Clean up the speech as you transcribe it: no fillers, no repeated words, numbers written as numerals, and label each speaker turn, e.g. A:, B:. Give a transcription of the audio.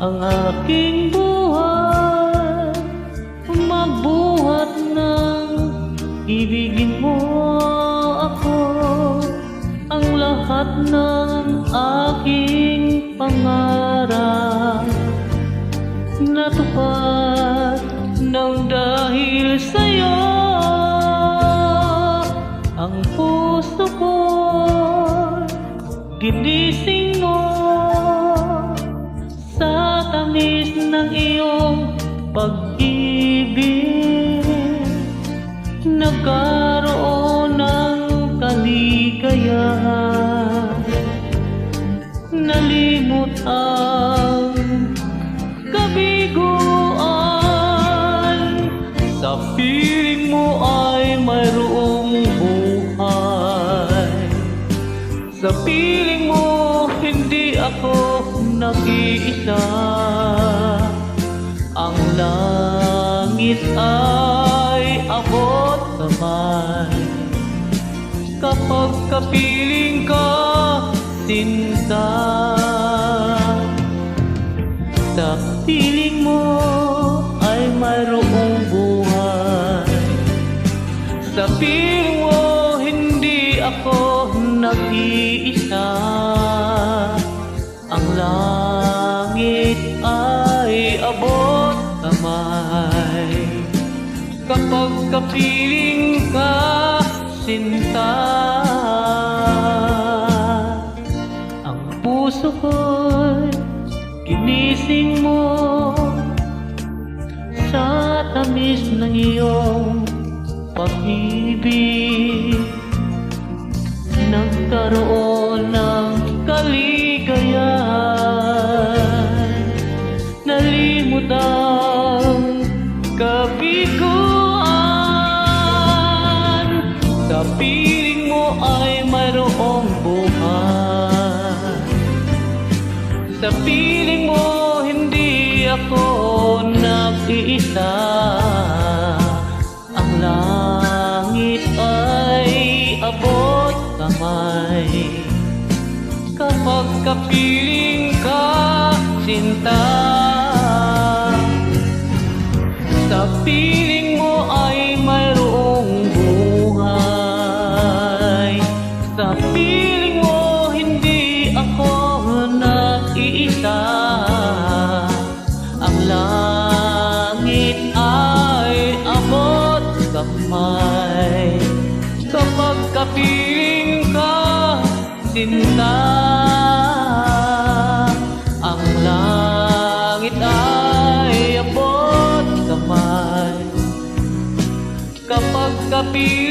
A: ang aking buhay, magbuhat ng ibigin mo ako. Ang lahat ng aking pangarap natupad ng dahil sa'yo. Ang puso ko'y ginising mo sa tamis ng iyong pag-ibig. Nagkaroon ng kaligayahan, nalimot ang kabiguan. Sa piling mo ay mayroong buhay, sa piling mo hindi ako nag-iisa. Ang langit ay abot kamay kapag kapiling ka, sinta. Sa piling mo ay mayroong buhay, sa piling mo hindi ako nag-iisa. Ang langit ay abot kamay kapag kapiling ka, sinta. Ang puso ko'y ginising mo sa tamis ng iyong pag-ibig. Nagkaroon ng kaligayahan, nalimot ang kabiguan. Sa piling mo ay mayroong buhay, sa piling mo hindi ako nag-iisa. Ang langit ay abot kamay kapag kapiling ka, sinta. Sa piling mo ay mayroong buhay, sa piling mo hindi ako nag-iisa. Ang langit ay abot kamay kapag kapiling ka, sinta. Ang langit ay abot kamay kapag kapiling